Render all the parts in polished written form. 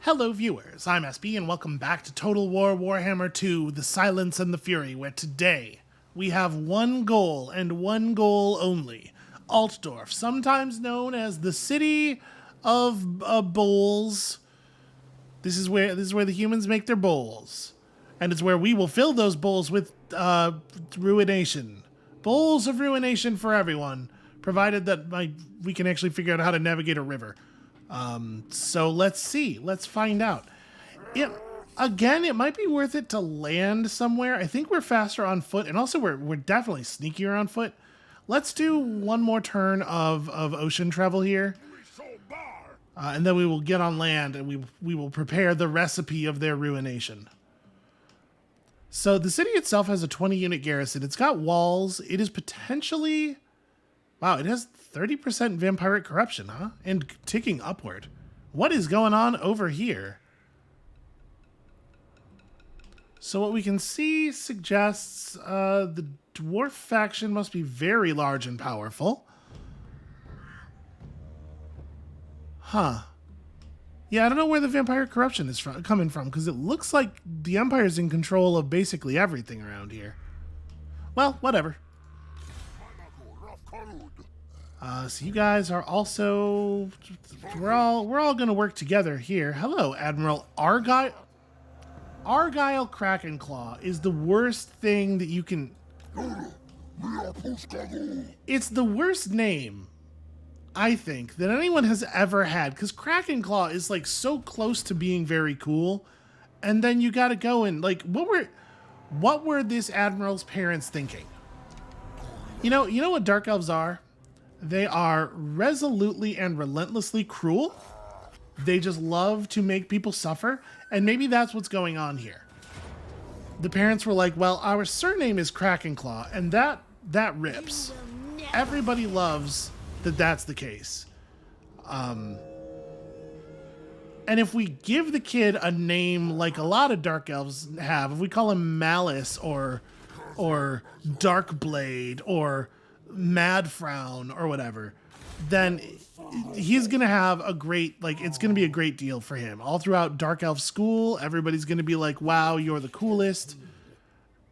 Hello viewers, I'm SB and welcome back to Total War Warhammer 2, The Silence and the Fury, where today we have one goal and one goal only. Altdorf, sometimes known as the City of Bowls. This is where the humans make their bowls. And it's where we will fill those bowls with ruination. Bowls of ruination for everyone, provided that we can actually figure out how to navigate a river. So let's see. Let's find out. It might be worth it to land somewhere. I think we're faster on foot, and also we're definitely sneakier on foot. Let's do one more turn of ocean travel here. And then we will get on land, and we will prepare the recipe of their ruination. So the city itself has a 20-unit garrison. It's got walls. It is potentially... Wow, it has 30% vampiric corruption, huh? And ticking upward. What is going on over here? So what we can see suggests the dwarf faction must be very large and powerful. Huh. Yeah, I don't know where the vampiric corruption is coming from, because it looks like the Empire's in control of basically everything around here. Well, whatever. So you guys are also... We're all going to work together here. Hello, Admiral Argyle. Argyle Krakenclaw is the worst thing that you can... It's the worst name, I think, that anyone has ever had. Because Krakenclaw is, like, so close to being very cool. And then you got to go and, like, what were this Admiral's parents thinking? You know what Dark Elves are? They are resolutely and relentlessly cruel. They just love to make people suffer, and maybe that's what's going on here. The parents were like, well, our surname is Krakenclaw, and that rips. Everybody loves that that's the case. And if we give the kid a name like a lot of Dark Elves have, if we call him Malice or Darkblade or Mad Frown or whatever, then he's gonna have a great, like, it's gonna be a great deal for him. All throughout Dark Elf school, everybody's gonna be like, wow, you're the coolest.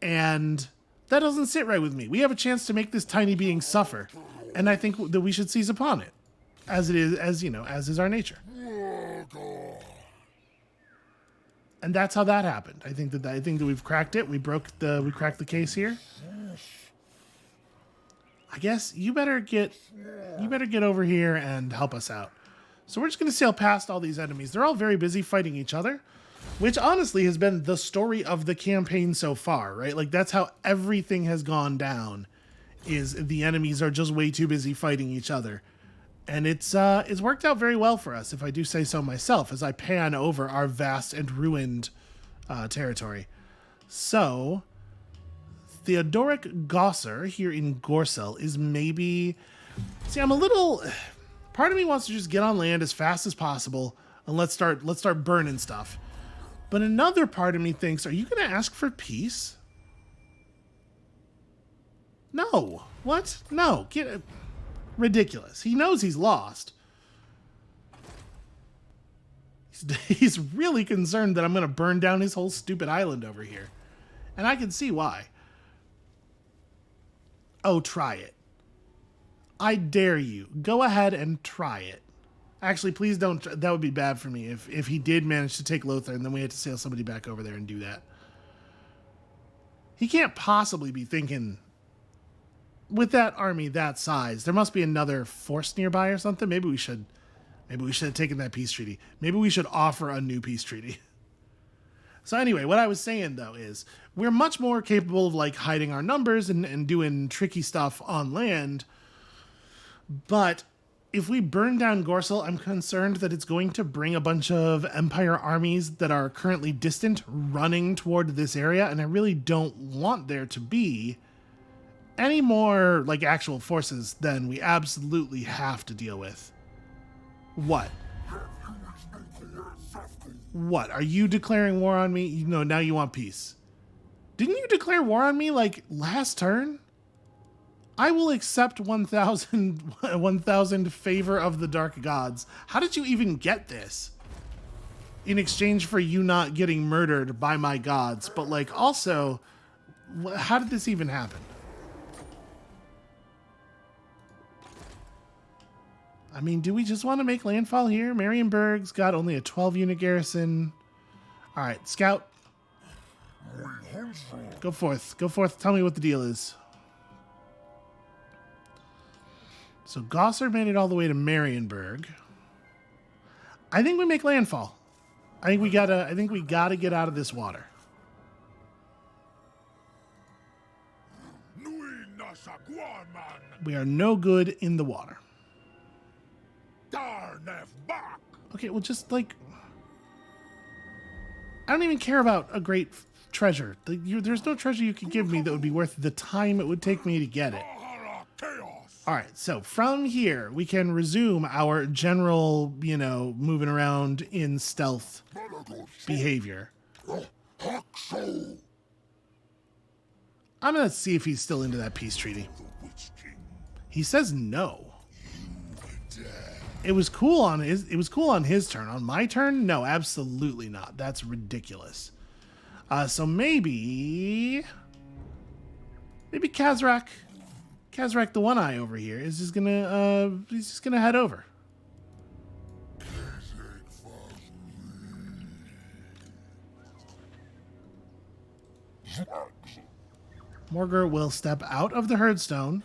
And that doesn't sit right with me. We have a chance to make this tiny being suffer, and I think that we should seize upon it, as is our nature. And that's how that happened. I think that we've cracked it. We cracked the case here. I guess you better get over here and help us out. So we're just going to sail past all these enemies. They're all very busy fighting each other, which honestly has been the story of the campaign so far, right? Like, that's how everything has gone down, is the enemies are just way too busy fighting each other. And it's worked out very well for us, if I do say so myself, as I pan over our vast and ruined territory. So... Theodoric Gosser here in Gorsel is maybe... See, part of me wants to just get on land as fast as possible and let's start burning stuff. But another part of me thinks, are you going to ask for peace? No. What? No. Ridiculous. He knows he's lost. He's really concerned that I'm going to burn down his whole stupid island over here. And I can see why. Oh, try it. I dare you. Go ahead and try it. Actually, please don't. That would be bad for me if he did manage to take Lothar and then we had to sail somebody back over there and do that. He can't possibly be thinking, with that army that size, there must be another force nearby or something. Maybe we should have taken that peace treaty. Maybe we should offer a new peace treaty. So anyway, what I was saying, though, is we're much more capable of, like, hiding our numbers and doing tricky stuff on land. But if we burn down Gorsel, I'm concerned that it's going to bring a bunch of Empire armies that are currently distant running toward this area, and I really don't want there to be any more, like, actual forces than we absolutely have to deal with. What? What? Are you declaring war on me? Now you want peace. Didn't you declare war on me, like, last turn? I will accept 1,000 favor of the dark gods. How did you even get this? in exchange for you not getting murdered by my gods, but like also, how did this even happen? I mean, do we just want to make landfall here? Marienburg's got only a 12-unit garrison. All right, scout. Go forth. Go forth. Tell me what the deal is. So Gosser made it all the way to Marienburg. I think we make landfall. I think we gotta get out of this water. We are no good in the water. Okay, well, just like, I don't even care about a great treasure. There's no treasure you could give me that would be worth the time it would take me to get it. All right, so from here, we can resume our general, moving around in stealth behavior. I'm going to see if he's still into that peace treaty. He says no. It was cool on his turn. On my turn, no, absolutely not. That's ridiculous. So maybe Kazrak, the One Eye over here, is just gonna head over. Morger will step out of the herdstone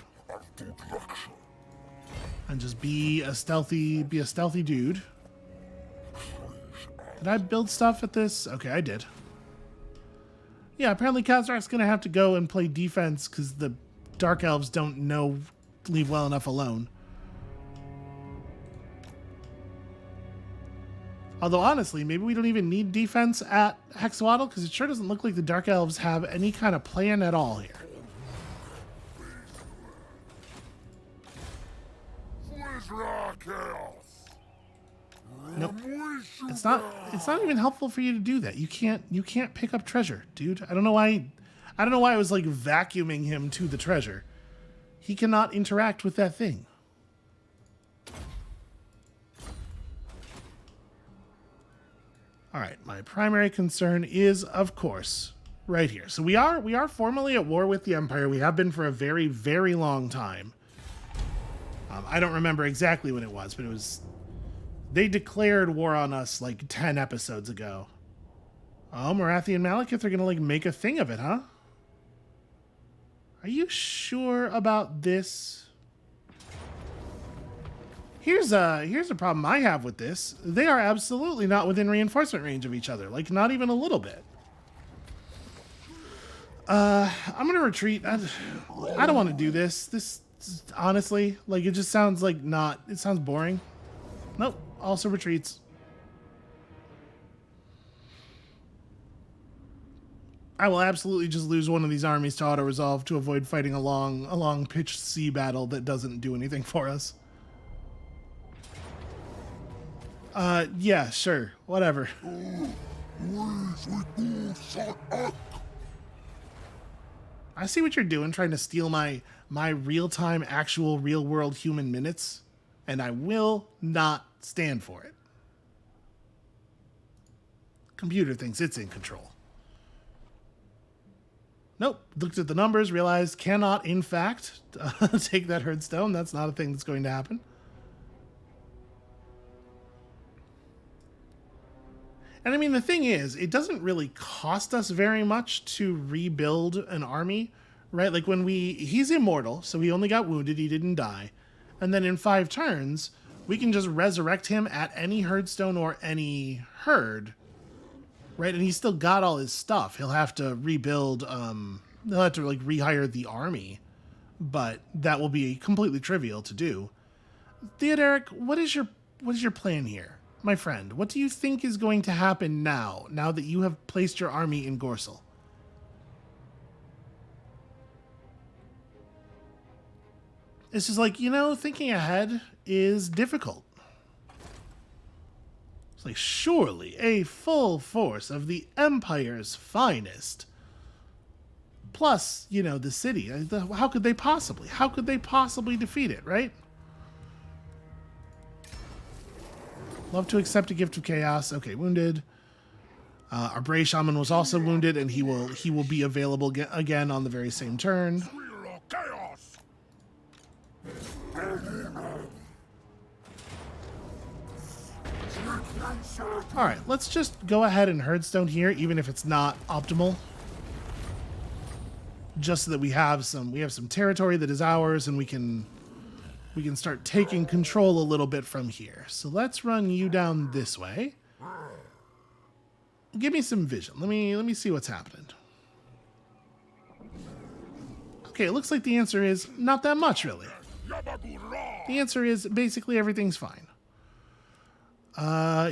and just be a stealthy dude. Did I build stuff at this? Okay, I did. Yeah, apparently Kazrak's gonna have to go and play defense because the Dark Elves don't leave well enough alone. Although honestly, maybe we don't even need defense at Hexawaddle because it sure doesn't look like the Dark Elves have any kind of plan at all here. Nope. It's not even helpful for you to do that. You can't pick up treasure, dude. I don't know why I was like vacuuming him to the treasure. He cannot interact with that thing. All right, my primary concern is, of course, right here. So we are formally at war with the Empire. We have been for a very, very long time. I don't remember exactly when it was, but they declared war on us like 10 episodes ago. Oh, Marathi and Malekith are gonna like make a thing of it, huh? Are you sure about this? Here's a problem I have with this. They are absolutely not within reinforcement range of each other. Like, not even a little bit. I'm gonna retreat. I don't want to do this. This, honestly, like, it just sounds like it sounds boring. Nope, also retreats. I will absolutely just lose one of these armies to auto-resolve to avoid fighting a long pitched sea battle that doesn't do anything for us. Yeah, sure. Whatever. I see what you're doing, trying to steal my real-time, actual, real-world human minutes, and I will not stand for it. Computer thinks it's in control. Nope. Looked at the numbers, realized cannot, in fact, take that herdstone. That's not a thing that's going to happen. And I mean, the thing is, it doesn't really cost us very much to rebuild an army, right? Like he's immortal, so he only got wounded, he didn't die. And then in 5 turns, we can just resurrect him at any herdstone or any herd, right? And he's still got all his stuff. He'll have to rebuild, he'll have to like rehire the army, but that will be completely trivial to do. Theoderic, what is your plan here? My friend, what do you think is going to happen now that you have placed your army in Gorsel? It's just like, thinking ahead is difficult. It's like, surely a full force of the Empire's finest, plus, the city. How could they possibly defeat it, right? Love to accept a gift of chaos. Okay, wounded. Our Bray Shaman was also wounded, and he will be available again on the very same turn. All right, let's just go ahead and Herdstone here, even if it's not optimal. Just so that we have some territory that is ours, and we can start taking control a little bit from here. So let's run you down this way. Give me some vision. Let me see what's happening. Okay, it looks like the answer is not that much, really. The answer is basically everything's fine.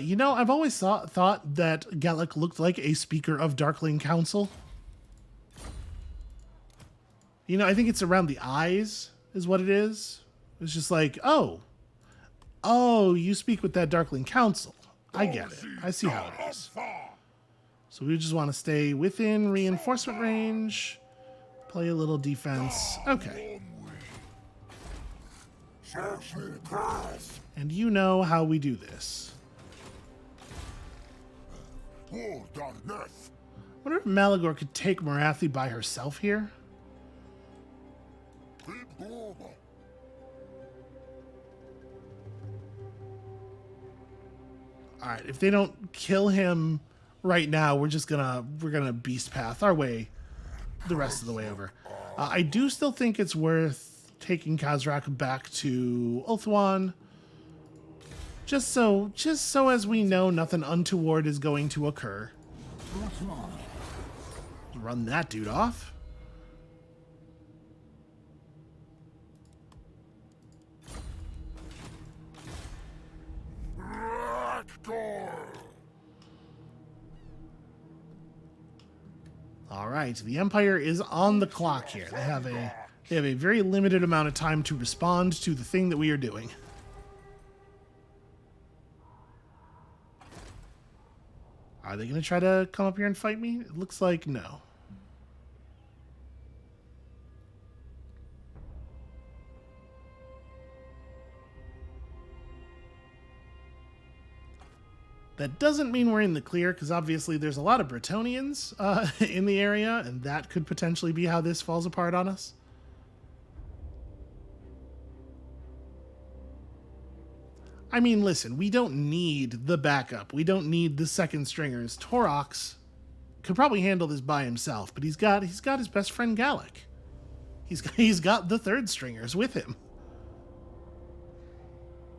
You know, I've always thought that Gallic looked like a speaker of Darkling Council. You know, I think it's around the eyes is what it is. It's just like, oh, you speak with that Darkling Council. I get it. I see how it is. So we just want to stay within reinforcement range, play a little defense. Okay. And you know how we do this. I wonder if Malagor could take Morathi by herself here. Alright, if they don't kill him right now, we're gonna beast path our way the rest of the way over. I do still think it's worth taking Khazrak back to Ulthuan. Just so as we know nothing untoward is going to occur. Run that dude off. All right, the Empire is on the clock here. They have a very limited amount of time to respond to the thing that we are doing. Are they going to try to come up here and fight me? It looks like no. That doesn't mean we're in the clear, because obviously there's a lot of Bretonnians in the area, and that could potentially be how this falls apart on us. I mean, listen, we don't need the backup. We don't need the second stringers. Torox could probably handle this by himself, but he's got his best friend Gallic. He's got the third stringers with him.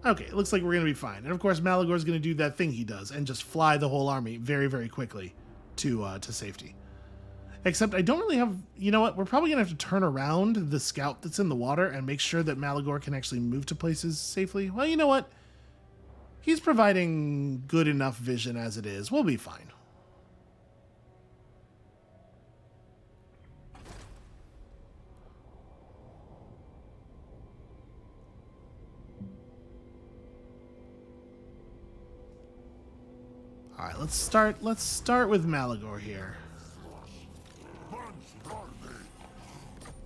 Okay, it looks like we're going to be fine. And of course, Malagor's going to do that thing he does and just fly the whole army very, very quickly to safety. Except I don't really have... You know what? We're probably going to have to turn around the scout that's in the water and make sure that Malagor can actually move to places safely. Well, you know what? He's providing good enough vision as it is. We'll be fine. All right, let's start with Malagor here.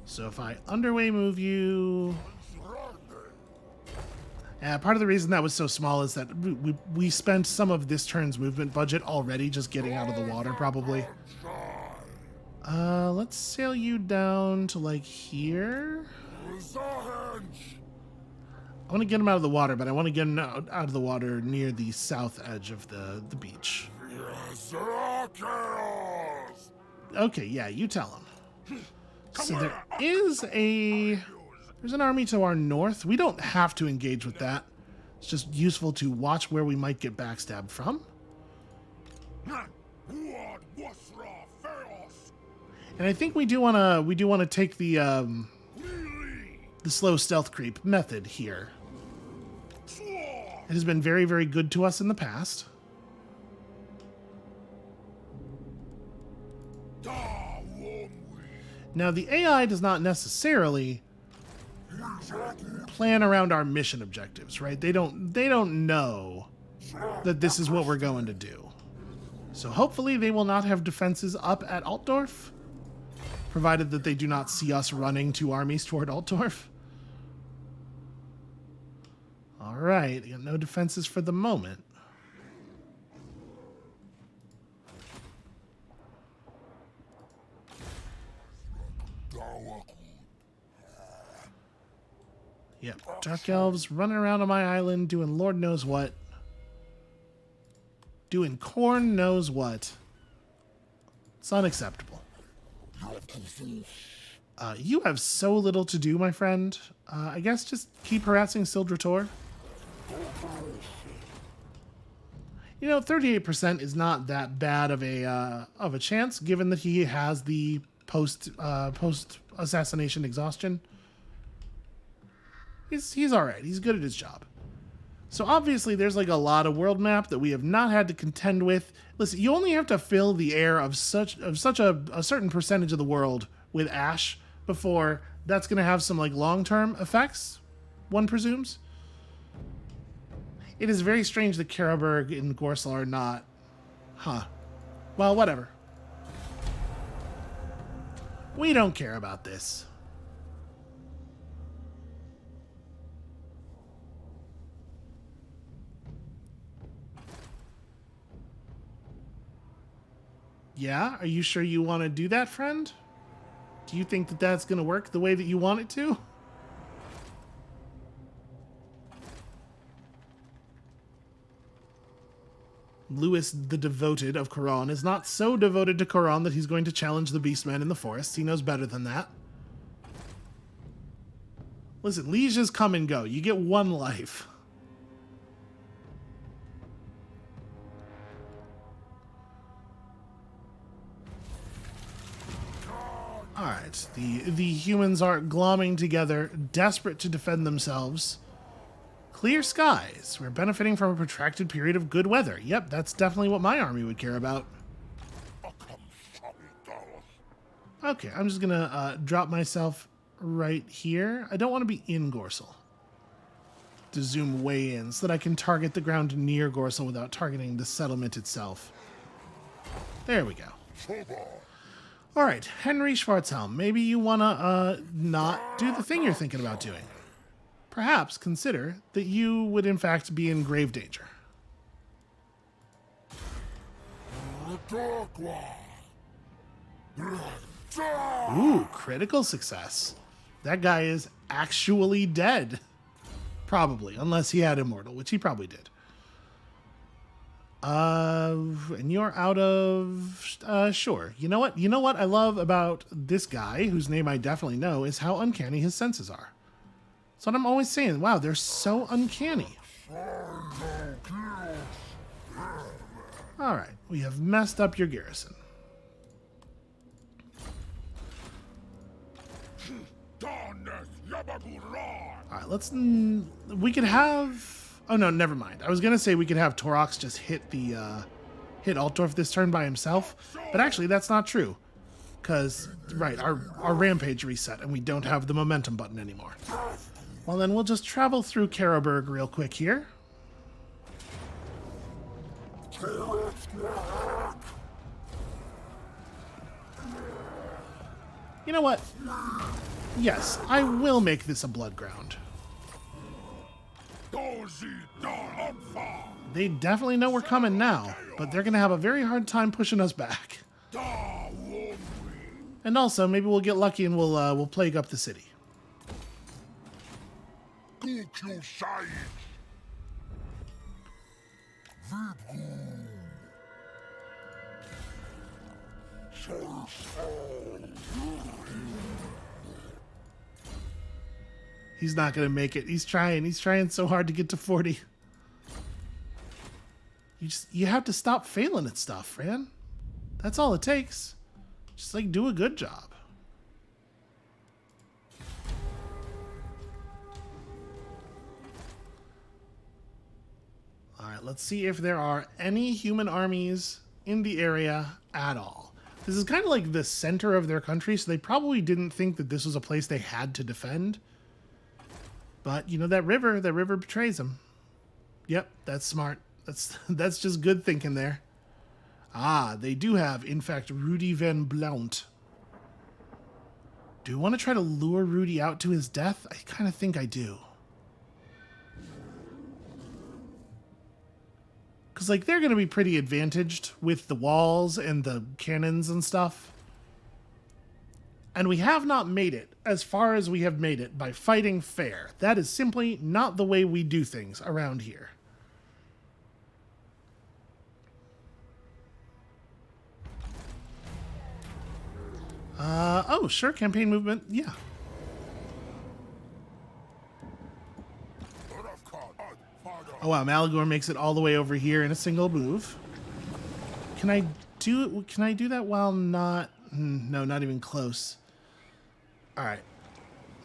So if I underway move you, part of the reason that was so small is that we spent some of this turn's movement budget already just getting out of the water, probably. Let's sail you down to like here. I want to get him out of the water, but I want to get him out of the water near the south edge of the beach. Okay, yeah, you tell him. So there's an army to our north. We don't have to engage with that. It's just useful to watch where we might get backstabbed from. And I think we do want to take the slow stealth creep method here. It has been very, very good to us in the past. Now, the AI does not necessarily plan around our mission objectives, right? They don't know that this is what we're going to do. So hopefully they will not have defenses up at Altdorf, provided that they do not see us running two armies toward Altdorf. All right, got no defenses for the moment. Yep, dark elves running around on my island doing Lord knows what. Doing corn knows what. It's unacceptable. You have so little to do, my friend. I guess just keep harassing Sildrator. You know, 38% is not that bad of a chance, given that he has the post assassination exhaustion. He's all right. He's good at his job. So obviously, there's like a lot of world map that we have not had to contend with. Listen, you only have to fill the air of such a certain percentage of the world with ash before that's going to have some like long-term effects, one presumes. It is very strange that Karaberg and Gorsel are not. Huh. Well, whatever. We don't care about this. Yeah? Are you sure you want to do that, friend? Do you think that that's going to work the way that you want it to? Lewis the Devoted of Quran is not so devoted to Quran that he's going to challenge the Beastmen in the forest. He knows better than that. Listen, lieges come and go. You get one life. Alright, the humans are glomming together, desperate to defend themselves. Clear skies. We're benefiting from a protracted period of good weather. Yep, that's definitely what my army would care about. Okay, I'm just gonna drop myself right here. I don't want to be in Gorsel. To zoom way in so that I can target the ground near Gorsel without targeting the settlement itself. There we go. Alright, Henry Schwarzhelm, maybe you want to not do the thing you're thinking about doing. Perhaps consider that you would in fact be in grave danger. Ooh, critical success. That guy is actually dead. Probably, unless he had Immortal, which he probably did. And you're out of... sure. You know what? You know what I love about this guy, whose name I definitely know, is how uncanny his senses are. That's what I'm always saying. Wow, they're so uncanny. Alright, we have messed up your garrison. Alright, let's... we could have... Oh no, never mind. I was gonna say we could have Torox just hit Altdorf this turn by himself, but actually that's not true. Because, right, our rampage reset and we don't have the momentum button anymore. Well, then we'll just travel through Karaberg real quick here. You know what? Yes, I will make this a blood ground. They definitely know we're coming now, but they're going to have a very hard time pushing us back. And also, maybe we'll get lucky and we'll plague up the city. He's not going to make it. He's trying so hard to get to 40. You have to stop failing at stuff, Fran. That's all it takes. Just like do a good job. Alright, let's see if there are any human armies in the area at all. This is kind of like the center of their country, so they probably didn't think that this was a place they had to defend. But, you know, that river betrays them. Yep, that's smart. That's just good thinking there. Ah, they do have, in fact, Rudy van Blount. Do you want to try to lure Rudy out to his death? I kind of think I do. Because, like, they're going to be pretty advantaged with the walls and the cannons and stuff. And we have not made it as far as we have made it by fighting fair. That is simply not the way we do things around here. Oh, sure, campaign movement, yeah. Oh wow, Malagor makes it all the way over here in a single move. Can I do that while not... No, not even close. Alright.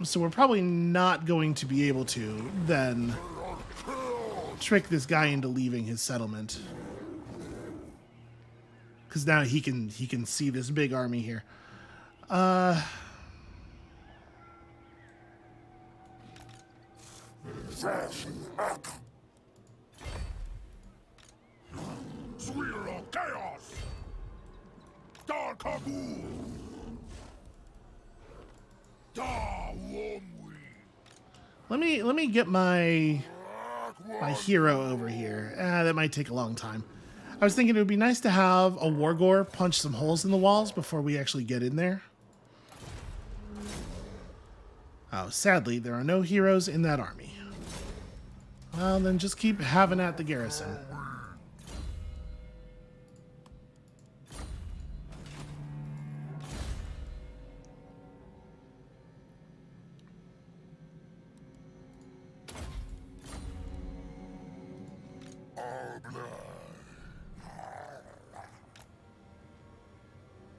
So we're probably not going to be able to then trick this guy into leaving his settlement. Because now he can see this big army here. Let me get my hero over here. That might take a long time. I was thinking it would be nice to have a Wargore punch some holes in the walls before we actually get in there. Oh, sadly, there are no heroes in that army. Well, then just keep having at the garrison.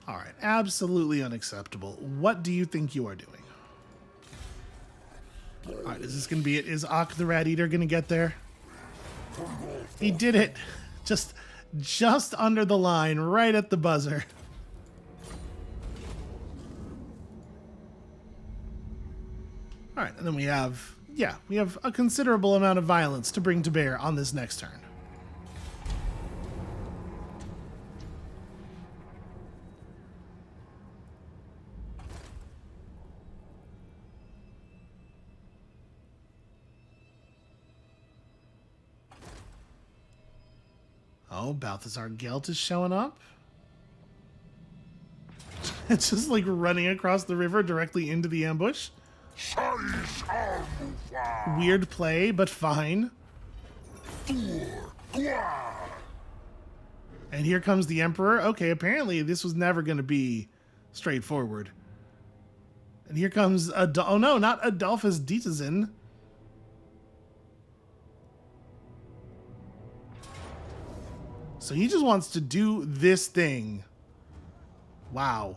All right, absolutely unacceptable. What do you think you are doing? All right, is this going to be it? Is Ak the Rat Eater going to get there? He did it. Just under the line, right at the buzzer. All right, and then we have a considerable amount of violence to bring to bear on this next turn. Oh, Balthazar Gelt is showing up. It's just like running across the river directly into the ambush. Weird play, but fine. And here comes the Emperor. Okay, apparently this was never going to be straightforward. And here comes oh no, not Adolphus Dietizin. So he just wants to do this thing. Wow.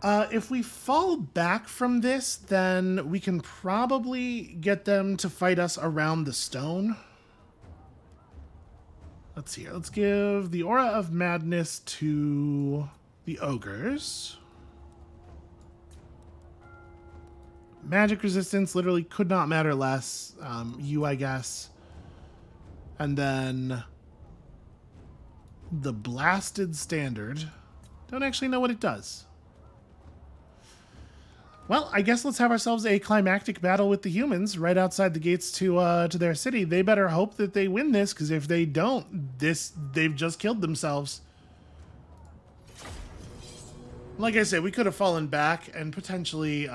If we fall back from this, then we can probably get them to fight us around the stone. Let's see here. Let's give the Aura of Madness to the ogres. Magic resistance literally could not matter less. You, I guess. And then the Blasted Standard. Don't actually know what it does. Well, I guess let's have ourselves a climactic battle with the humans right outside the gates to their city. They better hope that they win this, because if they don't, they've just killed themselves. Like I said, we could have fallen back and potentially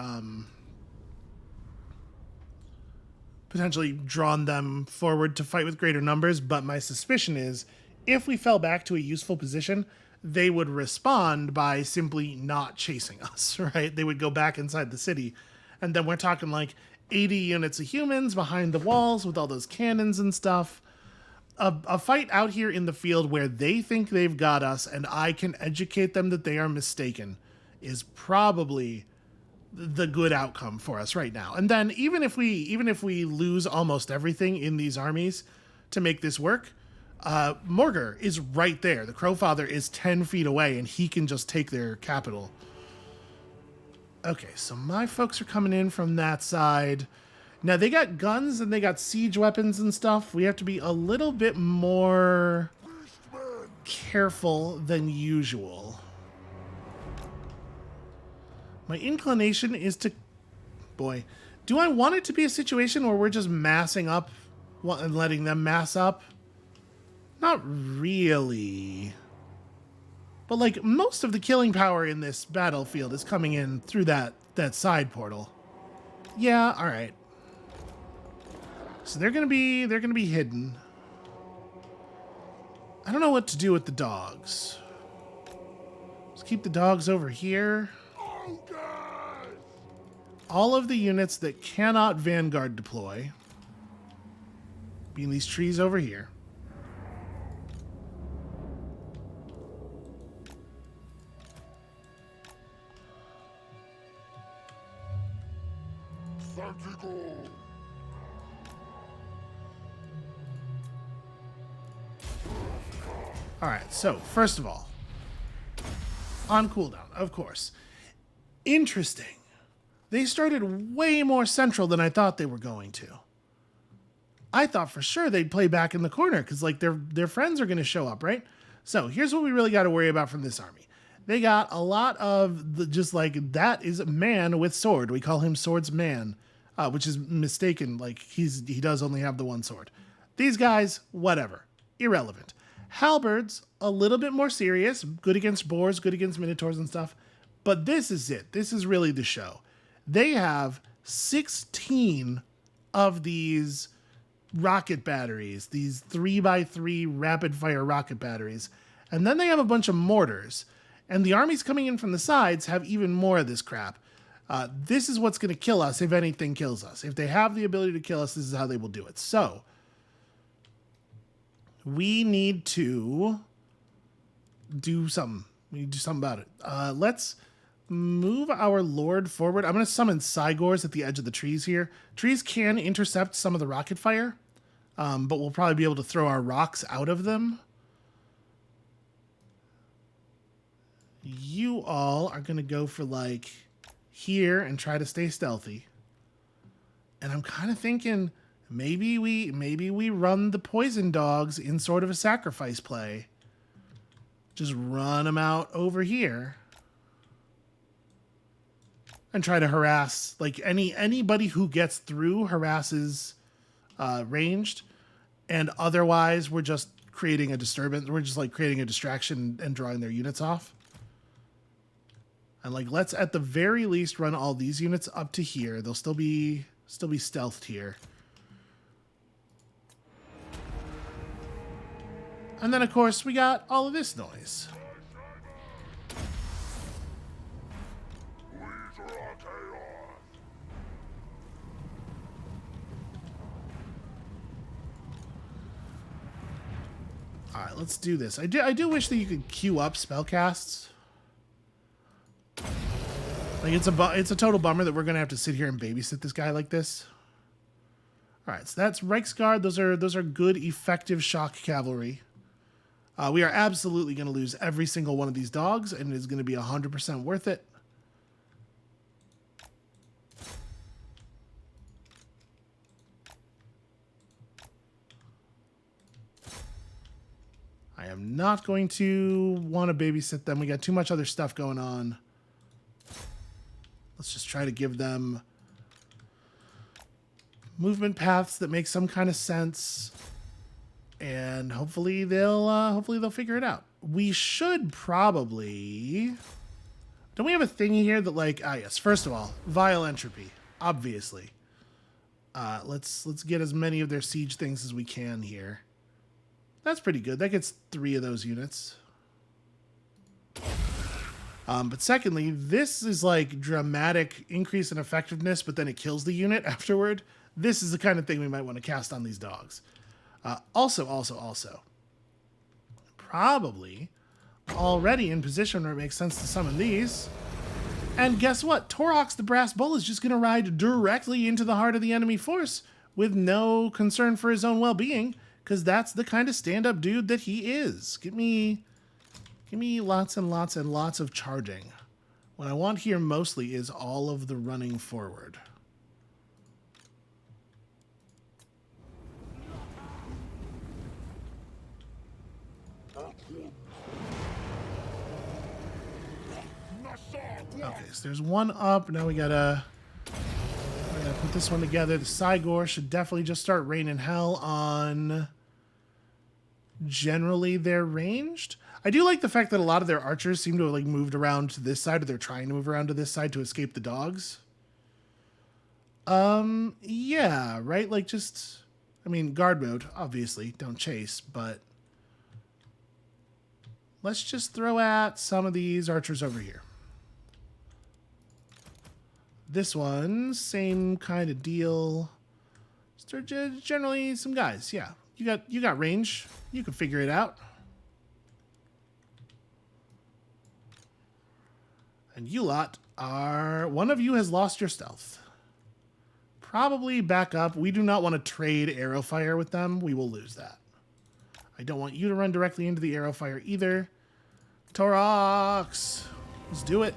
drawn them forward to fight with greater numbers, but my suspicion is if we fell back to a useful position, they would respond by simply not chasing us, right? They would go back inside the city, and then we're talking like 80 units of humans behind the walls with all those cannons and stuff. A fight out here in the field where they think they've got us and I can educate them that they are mistaken is probably the good outcome for us right now. And then even if we lose almost everything in these armies to make this work, Morgar is right there. The Crowfather is 10 feet away and he can just take their capital. Okay, so my folks are coming in from that side. Now they got guns and they got siege weapons and stuff. We have to be a little bit more careful than usual. My inclination is to... Boy, do I want it to be a situation where we're just massing up and letting them mass up? Not really. But, like, most of the killing power in this battlefield is coming in through that side portal. Yeah, all right. So they're gonna be hidden. I don't know what to do with the dogs. Let's keep the dogs over here. All of the units that cannot Vanguard deploy be in these trees over here. Alright, so first of all, on cooldown, of course. Interesting. They started way more central than I thought they were going to. I thought for sure they'd play back in the corner because, like, their friends are going to show up, right? So here's what we really got to worry about from this army. They got a lot of the, just like, that is a man with sword. We call him Swordsman, which is mistaken. Like, he does only have the one sword. These guys, whatever, irrelevant. Halberds, a little bit more serious, good against boars, good against minotaurs and stuff. But this is it. This is really the show. They have 16 of these rocket batteries, these 3x3 rapid fire rocket batteries. And then they have a bunch of mortars. And the armies coming in from the sides have even more of this crap. This is what's going to kill us if anything kills us. If they have the ability to kill us, this is how they will do it. So we need to do something. We need to do something about it. Let's move our lord forward. I'm going to summon Cygors at the edge of the trees here. Trees can intercept some of the rocket fire, but we'll probably be able to throw our rocks out of them. You all are going to go for, like, here and try to stay stealthy. And I'm kind of thinking maybe we run the poison dogs in sort of a sacrifice play. Just run them out over here and try to harass, like, anybody who gets through harasses ranged, and otherwise we're just creating a disturbance. We're just, like, creating a distraction and drawing their units off. And, like, let's at the very least run all these units up to here. They'll still be stealthed here. And then, of course, we got all of this noise. All right, let's do this. I do wish that you could queue up spellcasts. Like, it's a total bummer that we're gonna have to sit here and babysit this guy like this. All right, so that's Reichsguard. Those are good, effective shock cavalry. We are absolutely going to lose every single one of these dogs, and it is going to be 100% worth it. I am not going to want to babysit them. We got too much other stuff going on. Let's just try to give them movement paths that make some kind of sense. And hopefully they'll figure it out. We should probably... Don't we have a thing here that, like... Ah, yes. First of all, vile entropy. Obviously. Let's get as many of their siege things as we can here. That's pretty good. That gets 3 of those units. But secondly, this is like dramatic increase in effectiveness, but then it kills the unit afterward. This is the kind of thing we might want to cast on these dogs. Also, probably already in position where it makes sense to summon these. And guess what? Torox the Brass Bull is just going to ride directly into the heart of the enemy force with no concern for his own well-being, because that's the kind of stand-up dude that he is. Give me lots and lots and lots of charging. What I want here mostly is all of the running forward. Okay, so there's one up. Now we gotta put this one together. The Cygor should definitely just start raining hell on generally they're ranged. I do like the fact that a lot of their archers seem to have like moved around to this side, or they're trying to move around to this side to escape the dogs. Yeah, right? Like just, I mean, guard mode, obviously, don't chase, but let's just throw at some of these archers over here. This one, same kind of deal. Generally some guys, yeah. You got range. You can figure it out. And you lot are... One of you has lost your stealth. Probably back up. We do not want to trade arrow fire with them. We will lose that. I don't want you to run directly into the arrow fire either. Torox! Let's do it.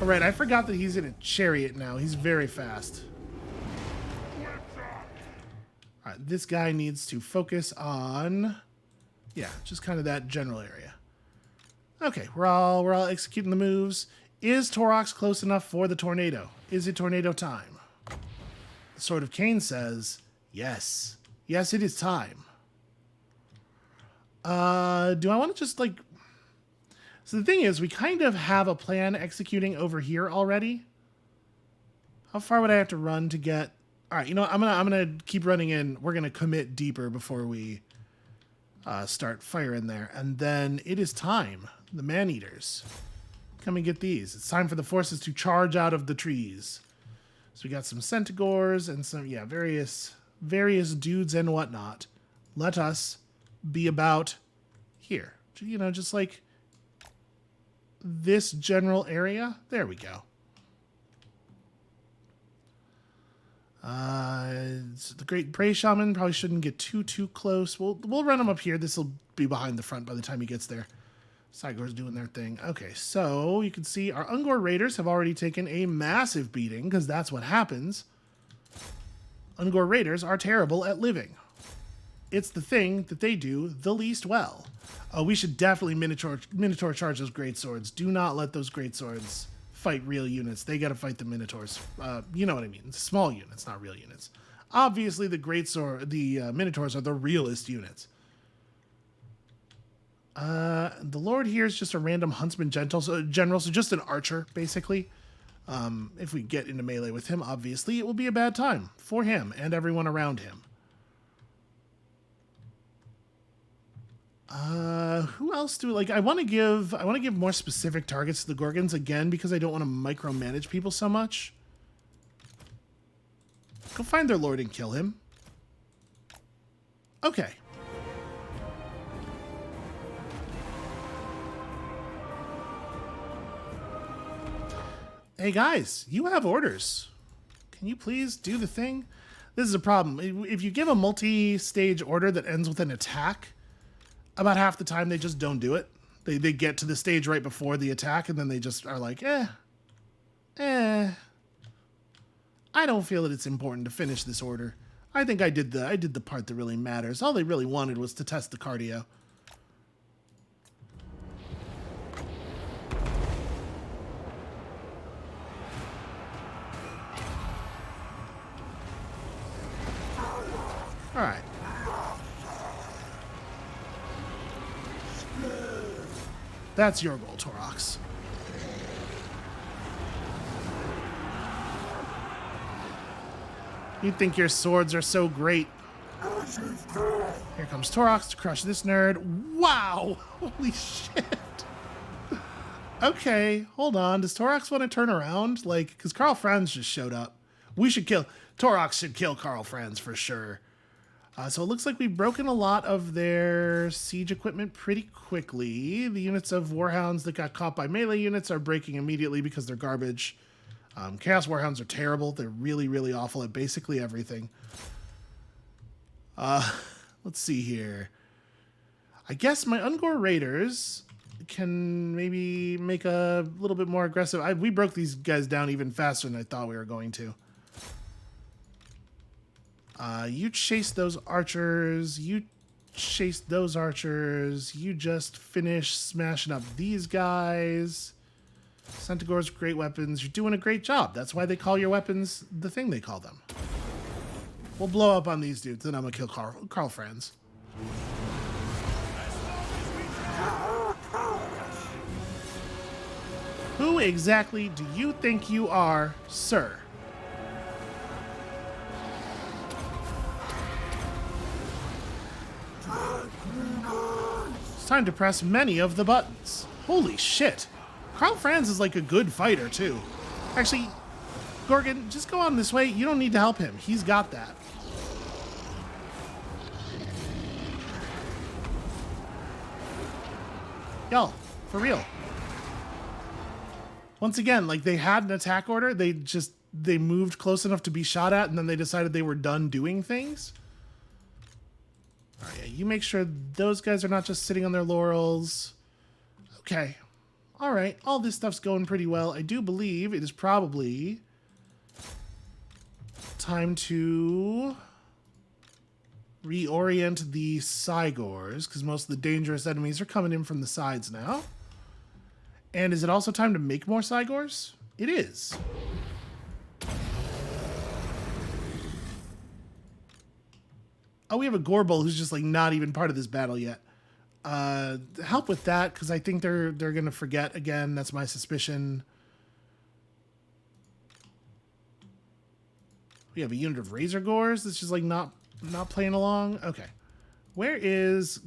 Alright, I forgot that he's in a chariot now. He's very fast. Alright, this guy needs to focus on... Yeah, just kind of that general area. Okay, we're all executing the moves. Is Torox close enough for the tornado? Is it tornado time? The Sword of Cain says, yes. Yes, it is time. Do I want to just, like... So the thing is, we kind of have a plan executing over here already. How far would I have to run to get... All right, you know what? I'm gonna keep running in. We're going to commit deeper before we start firing there. And then it is time. The man-eaters. Come and get these. It's time for the forces to charge out of the trees. So we got some centaurs and some, yeah, various dudes and whatnot. Let us be about here. You know, just like this general area. There we go. The Great Prey Shaman probably shouldn't get too close. We'll run him up here. This will be behind the front by the time he gets there. Cygor's doing their thing. Okay, so you can see our Ungor Raiders have already taken a massive beating, because that's what happens. Ungor Raiders are terrible at living. It's the thing that they do the least well. Oh, we should definitely Minotaur charge those greatswords. Do not let those greatswords fight real units. They got to fight the Minotaurs. You know what I mean. Small units, not real units. Obviously, the Minotaurs are the realest units. The Lord here is just a random huntsman general, so just an archer, basically. If we get into melee with him, obviously, it will be a bad time for him and everyone around him. Who else do like? I want to give more specific targets to the Gorgons again because I don't want to micromanage people so much. Go find their lord and kill him. Okay. Hey guys, you have orders. Can you please do the thing? This is a problem. If you give a multi-stage order that ends with an attack, about half the time they just don't do it. They get to the stage right before the attack and then they just are like, I don't feel that it's important to finish this order. I think I did the part that really matters. All they really wanted was to test the cardio. All right. That's your goal, Torox. You think your swords are so great. Here comes Torox to crush this nerd. Wow! Holy shit! Okay, hold on. Does Torox want to turn around? Like, because Karl Franz just showed up. We should kill... Torox should kill Karl Franz for sure. So it looks like we've broken a lot of their siege equipment pretty quickly. The units of Warhounds that got caught by melee units are breaking immediately because they're garbage. Chaos Warhounds are terrible. They're really, really awful at basically everything. Let's see here. I guess my Ungor Raiders can maybe make a little bit more aggressive. We broke these guys down even faster than I thought we were going to. You chase those archers. You chase those archers. You just finish smashing up these guys. Centaurs, great weapons. You're doing a great job. That's why they call your weapons the thing they call them. We'll blow up on these dudes, then I'm gonna kill Carl Franz. Who exactly do you think you are, sir? It's time to press many of the buttons. Holy shit. Carl Franz is like a good fighter, too. Actually, Gorgon, just go on this way. You don't need to help him. He's got that. Y'all, for real. Once again, like, they had an attack order. They moved close enough to be shot at, and then they decided they were done doing things. All right, yeah, you make sure those guys are not just sitting on their laurels. Okay. All right, all this stuff's going pretty well. I do believe it is probably time to reorient the Cygors, because most of the dangerous enemies are coming in from the sides now. And is it also time to make more Cygors? It is. Oh, we have a Gorbel who's just like not even part of this battle yet. Help with that, because I think they're gonna forget again. That's my suspicion. We have a unit of Razor Gores that's just like not playing along. Okay, where is?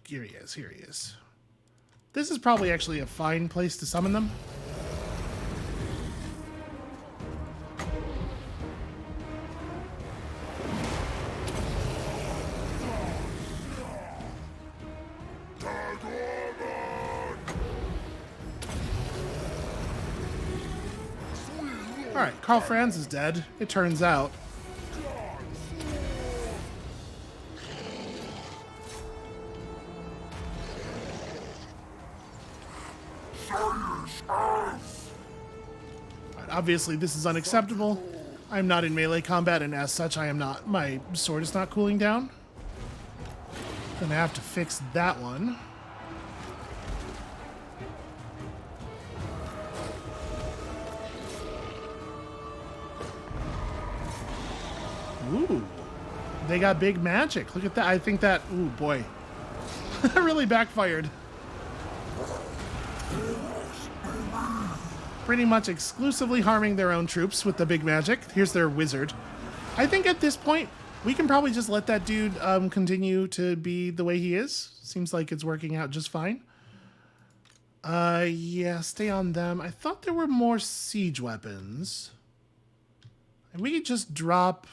Here he is. Here he is. This is probably actually a fine place to summon them. Alright, Carl Franz is dead, it turns out. Obviously, this is unacceptable. I'm not in melee combat, and as such, my sword is not cooling down. Gonna have to fix that one. Ooh, they got big magic. Look at that. I think that, ooh, boy. That really backfired. Pretty much exclusively harming their own troops with the big magic. Here's their wizard. I think at this point, we can probably just let that dude continue to be the way he is. Seems like it's working out just fine. Yeah, stay on them. I thought there were more siege weapons. And we could just drop...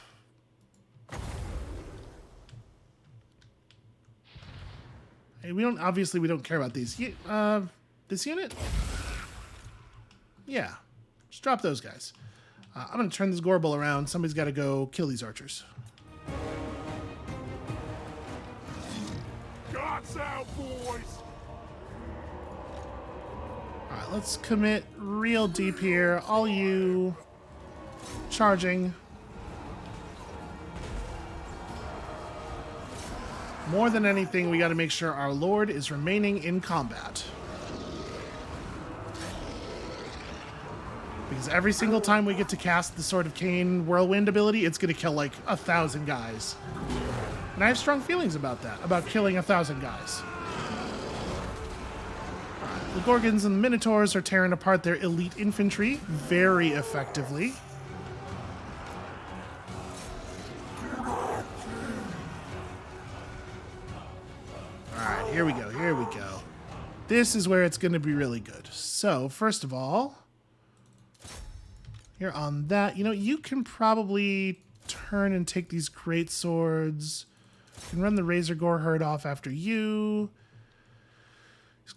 Hey, we don't care about these. This unit? Yeah, just drop those guys. I'm gonna turn this Gorbel around. Somebody's got to go kill these archers. Guns out, boys! All right, let's commit real deep here. All you charging. More than anything, we got to make sure our Lord is remaining in combat. Because every single time we get to cast the Sword of Cain Whirlwind ability, it's going to kill like 1,000 guys. And I have strong feelings about that, about killing 1,000 guys. The Gorgons and the Minotaurs are tearing apart their elite infantry very effectively. Alright, here we go, here we go. This is where it's going to be really good. So, first of all... Here on that, you know, you can probably turn and take these great swords. You can run the Razor Gore herd off after you.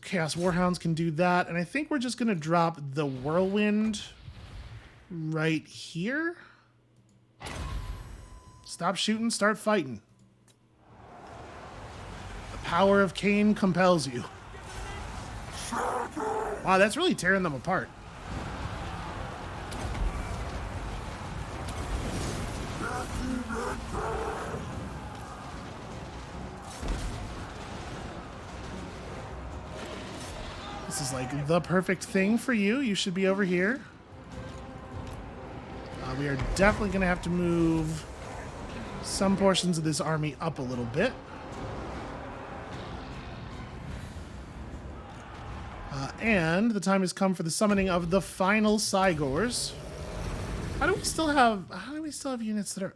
Chaos Warhounds can do that. And I think we're just going to drop the Whirlwind right here. Stop shooting, start fighting. The power of Cain compels you. Wow, that's really tearing them apart. this is like the perfect thing for you. You should be over here. We are definitely going to have to move some portions of this army up a little bit. And the time has come for the summoning of the final Cygors. How do we still have units that are...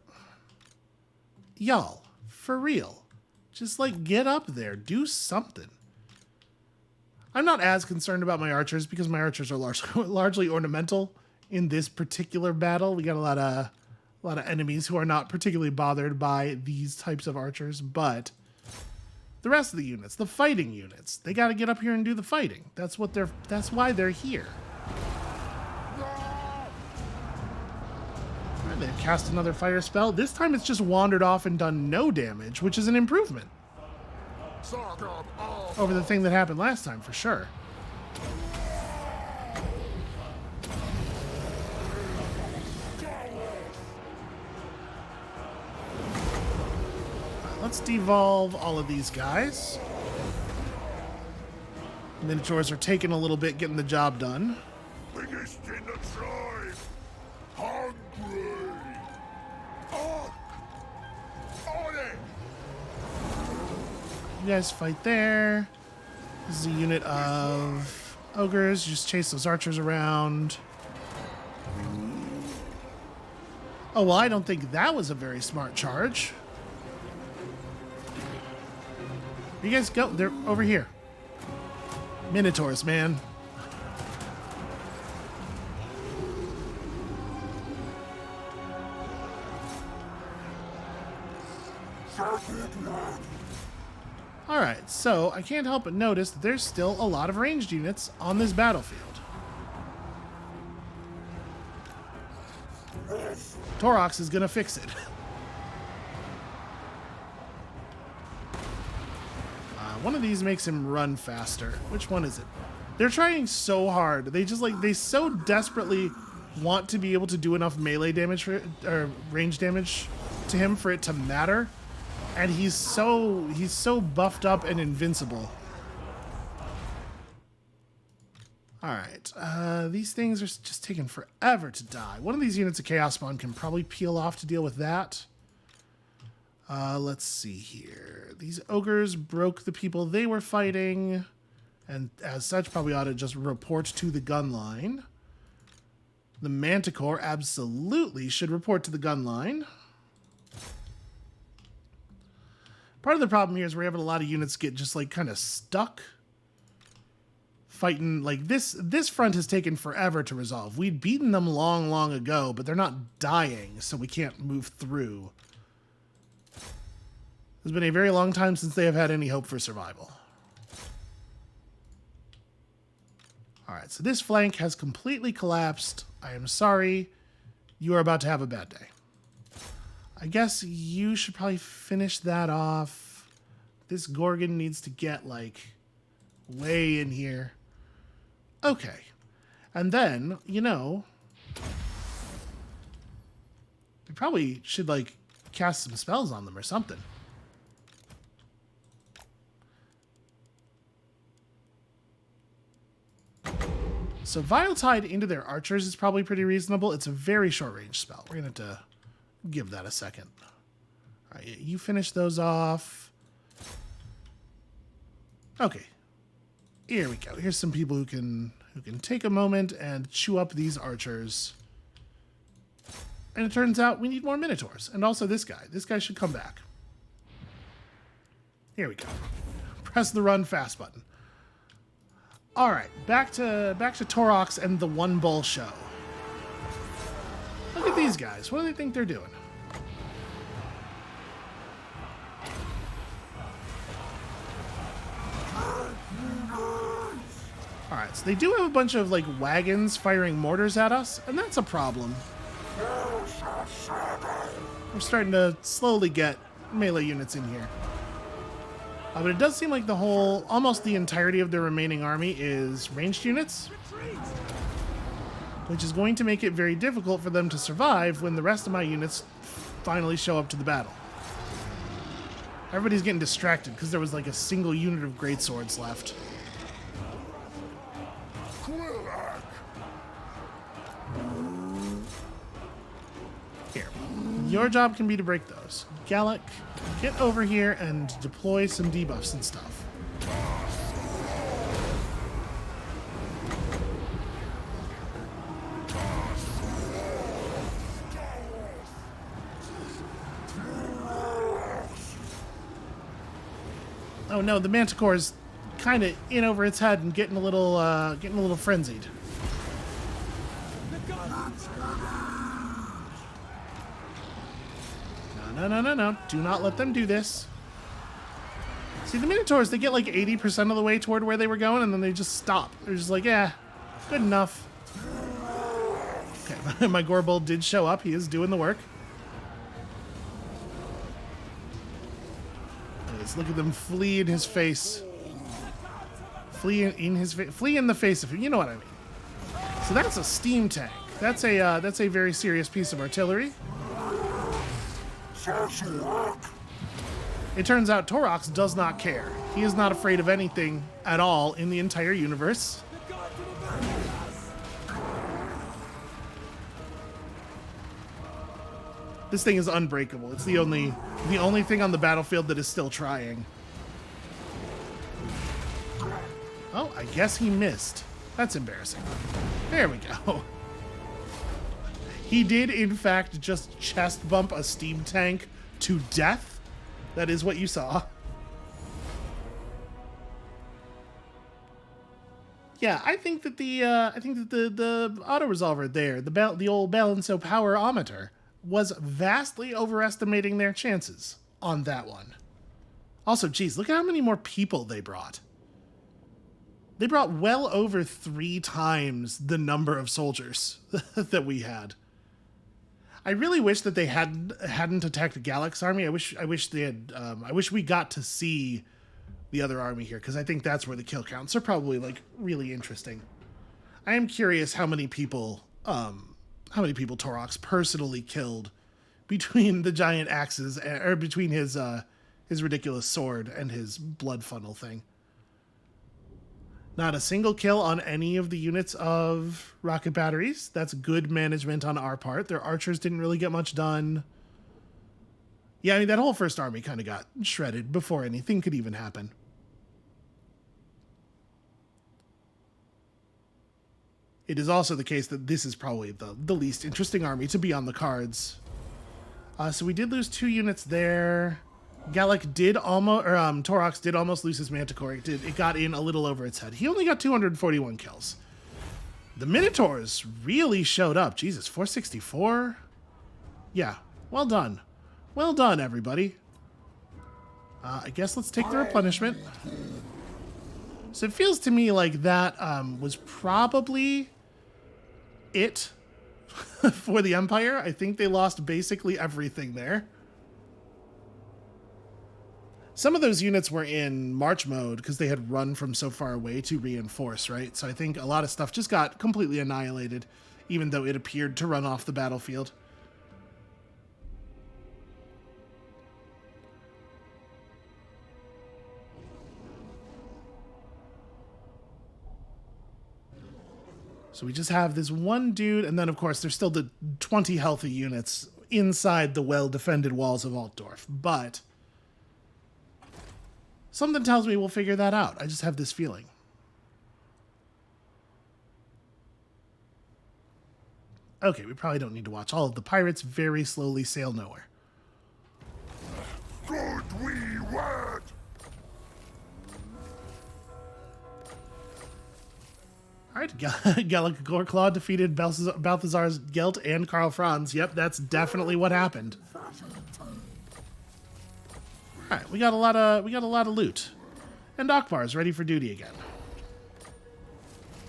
Y'all, for real. Just, like, get up there. Do something. I'm not as concerned about my archers because my archers are largely ornamental in this particular battle. We got a lot of enemies who are not particularly bothered by these types of archers, but the rest of the units, the fighting units, they got to get up here and do the fighting. That's why they're here. All right, they've cast another fire spell. This time it's just wandered off and done no damage, which is an improvement over the thing that happened last time, for sure. Let's devolve all of these guys. Minotaurs are taking a little bit getting the job done. Biggest in the tribe. Hungry. On it. You guys fight there. This is a unit of ogres. Just chase those archers around. Oh, well, I don't think that was a very smart charge. You guys go. They're over here. Minotaurs, man. Alright, so I can't help but notice that there's still a lot of ranged units on this battlefield. Torox is gonna fix it. One of these makes him run faster. Which one is it? They're trying so hard. They so desperately want to be able to do enough melee damage or range damage to him for it to matter. And he's so buffed up and invincible. Alright, these things are just taking forever to die. One of these units of Chaos Spawn can probably peel off to deal with that. Let's see here. These ogres broke the people they were fighting, and as such probably ought to just report to the gun line. The Manticore absolutely should report to the gun line. Part of the problem here is we're having a lot of units get just like kind of stuck fighting. Like this front has taken forever to resolve. We'd beaten them long ago, but they're not dying, so we can't move through. It's been a very long time since they have had any hope for survival. Alright, so this flank has completely collapsed. I am sorry. You are about to have a bad day. I guess you should probably finish that off. This Gorgon needs to get, like, way in here. Okay. And then, you know, we probably should, like, cast some spells on them or something. So Vile Tide into their archers is probably pretty reasonable. It's a very short range spell. We're going to have to give that a second. All right, you finish those off. Okay. Here we go. Here's some people who can take a moment and chew up these archers. And it turns out we need more Minotaurs. And also this guy. This guy should come back. Here we go. Press the run fast button. All right, back to Torox and the One Bull show. Look at these guys. What do they think they're doing? All right, so they do have a bunch of like wagons firing mortars at us, and that's a problem. We're starting to slowly get melee units in here. But it does seem like almost the entirety of the remaining army is ranged units, which is going to make it very difficult for them to survive when the rest of my units finally show up to the battle. Everybody's getting distracted because there was like a single unit of greatswords left. Your job can be to break those. Gallic, get over here and deploy some debuffs and stuff. Oh no, the Manticore's kind of in over its head and getting a little frenzied. No. Do not let them do this. See, the Minotaurs, they get like 80% of the way toward where they were going, and then they just stop. They're just like, yeah, good enough. Okay, my Gorbull did show up. He is doing the work. Let's look at them flee in his face. Flee in his face. Flee in the face of him. You know what I mean. So that's a steam tank. That's a very serious piece of artillery. It turns out Torox does not care. He is not afraid of anything at all in the entire universe. This thing is unbreakable. It's the only thing on the battlefield that is still trying. Oh, I guess he missed. That's embarrassing. There we go. He did, in fact, just chest bump a steam tank to death. That is what you saw. Yeah, I think that the auto resolver there, the old Balanso power-ometer, was vastly overestimating their chances on that one. Also, geez, look at how many more people they brought. They brought well over 3 times the number of soldiers that we had. I really wish that they hadn't attacked Gallic's army. I wish they had. I wish we got to see the other army here, because I think that's where the kill counts are probably like really interesting. I am curious how many people Torox personally killed between the giant axes, or between his ridiculous sword and his blood funnel thing. Not a single kill on any of the units of rocket batteries. That's good management on our part. Their archers didn't really get much done. Yeah, I mean, that whole first army kind of got shredded before anything could even happen. It is also the case that this is probably the least interesting army to be on the cards. So we did lose 2 units there. Gallic did almost, or Torox did almost lose his Manticore. It got in a little over its head. He only got 241 kills. The Minotaurs really showed up. Jesus, 464? Yeah, well done. Well done, everybody. I guess let's take the replenishment. So it feels to me like that was probably it for the Empire. I think they lost basically everything there. Some of those units were in march mode because they had run from so far away to reinforce, right? So I think a lot of stuff just got completely annihilated, even though it appeared to run off the battlefield. So we just have this one dude, and then of course there's still the 20 healthy units inside the well-defended walls of Altdorf, but something tells me we'll figure that out. I just have this feeling. Okay, we probably don't need to watch all of the pirates very slowly sail nowhere. Good wee word! All right, Gallic Goreclaw defeated Balthazar's Gelt and Karl Franz. Yep, that's definitely what happened. All right, we got a lot of loot, and Akbar's ready for duty again.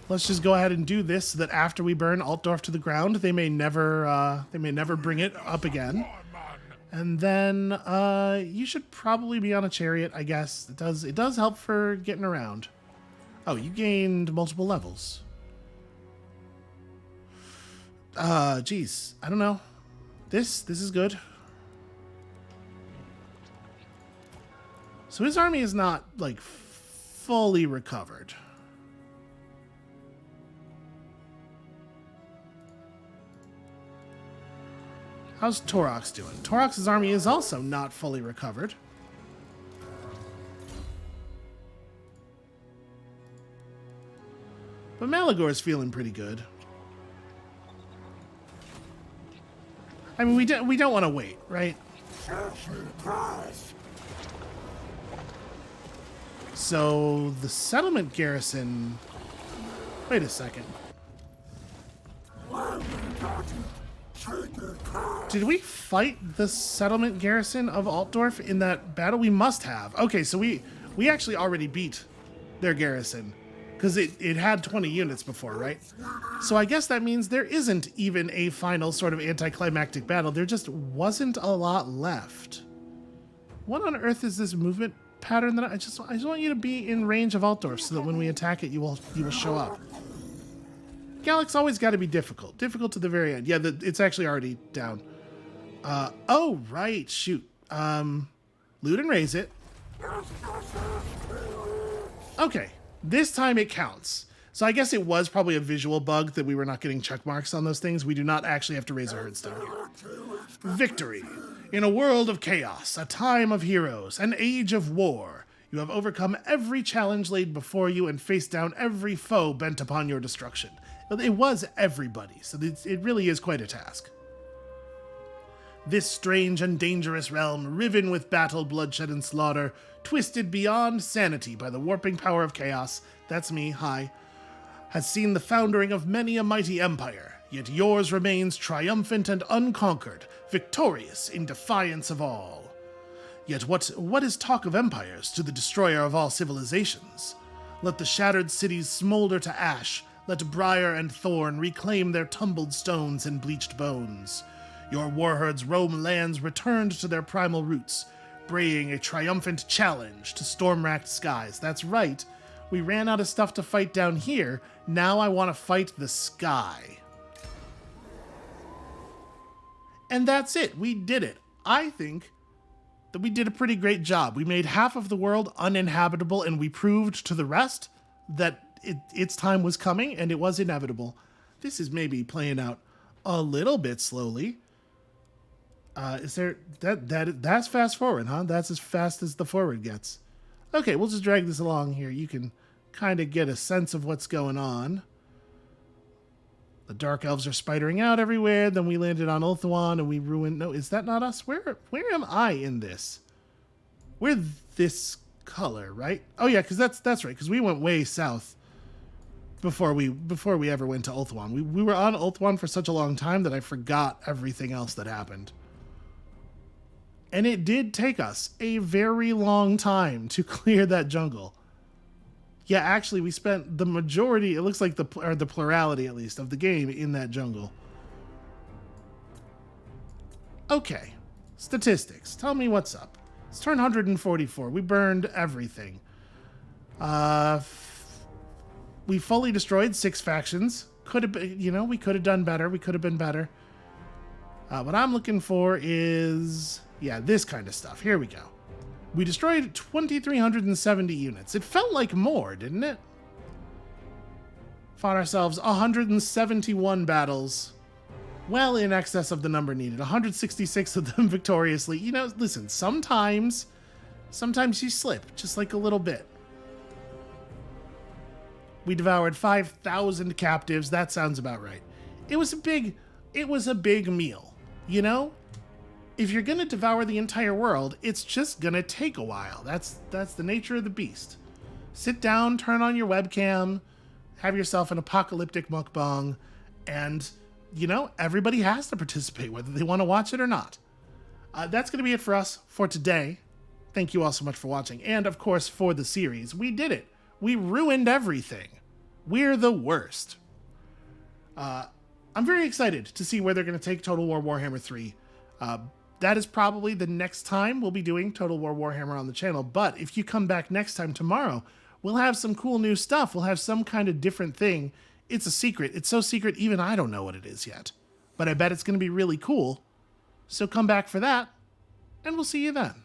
Let's just go ahead and do this so that after we burn Altdorf to the ground, they may never bring it up again. And then you should probably be on a chariot, I guess. It does help for getting around. Oh, you gained multiple levels. Geez, I don't know. This is good. So his army is not, like, fully recovered. How's Torox doing? Torox's army is also not fully recovered. But Malagor's feeling pretty good. I mean, we don't want to wait, right? So the settlement garrison... Wait a second. Did we fight the settlement garrison of Altdorf in that battle? We must have. Okay, so we actually already beat their garrison. Because it had 20 units before, right? So I guess that means there isn't even a final sort of anticlimactic battle. There just wasn't a lot left. What on earth is this movement pattern that I just want you to be in range of Altdorf so that when we attack it, you will show up. Gallic's always got to be difficult. Difficult to the very end. Yeah, it's actually already down. Oh, right. Shoot. Loot and raise it. Okay. This time it counts. So I guess it was probably a visual bug that we were not getting check marks on those things. We do not actually have to raise a herdstone here. Victory. In a world of chaos, a time of heroes, an age of war, you have overcome every challenge laid before you and faced down every foe bent upon your destruction. It was everybody, so it really is quite a task. This strange and dangerous realm, riven with battle, bloodshed, and slaughter, twisted beyond sanity by the warping power of chaos, that's me, hi, has seen the foundering of many a mighty empire, yet yours remains triumphant and unconquered, victorious in defiance of all. Yet what is talk of empires to the destroyer of all civilizations? Let the shattered cities smolder to ash, let briar and thorn reclaim their tumbled stones and bleached bones. Your warherds roam lands returned to their primal roots, braying a triumphant challenge to storm-racked skies. That's right, we ran out of stuff to fight down here, now I want to fight the sky. And that's it, we did it. I think that we did a pretty great job. We made half of the world uninhabitable, and we proved to the rest that its time was coming, and it was inevitable. This is maybe playing out a little bit slowly. Is there that's fast forward, huh? That's as fast as the forward gets. Okay, we'll just drag this along here. You can kind of get a sense of what's going on. The dark elves are spidering out everywhere. Then we landed on Ulthuan and we ruined... No, is that not us? Where am I in this? We're this color, right? Oh yeah, because that's right. Because we went way south before we ever went to Ulthuan. We were on Ulthuan for such a long time that I forgot everything else that happened. And it did take us a very long time to clear that jungle. Yeah, actually, we spent the majority, it looks like the plurality at least, of the game in that jungle. Okay, statistics. Tell me what's up. It's turn 144. We burned everything. We fully destroyed 6 factions. Could have been, we could have done better. We could have been better. What I'm looking for is... yeah, this kind of stuff. Here we go. We destroyed 2,370 units. It felt like more, didn't it? Fought ourselves 171 battles. Well in excess of the number needed. 166 of them victoriously. Listen, sometimes you slip, just like a little bit. We devoured 5,000 captives. That sounds about right. It was a big meal, If you're going to devour the entire world, it's just going to take a while. That's the nature of the beast. Sit down, turn on your webcam, have yourself an apocalyptic mukbang, and, everybody has to participate, whether they want to watch it or not. That's going to be it for us for today. Thank you all so much for watching. And, of course, for the series. We did it. We ruined everything. We're the worst. I'm very excited to see where they're going to take Total War Warhammer 3. That is probably the next time we'll be doing Total War Warhammer on the channel. But if you come back next time tomorrow, we'll have some cool new stuff. We'll have some kind of different thing. It's a secret. It's so secret, even I don't know what it is yet. But I bet it's going to be really cool. So come back for that, and we'll see you then.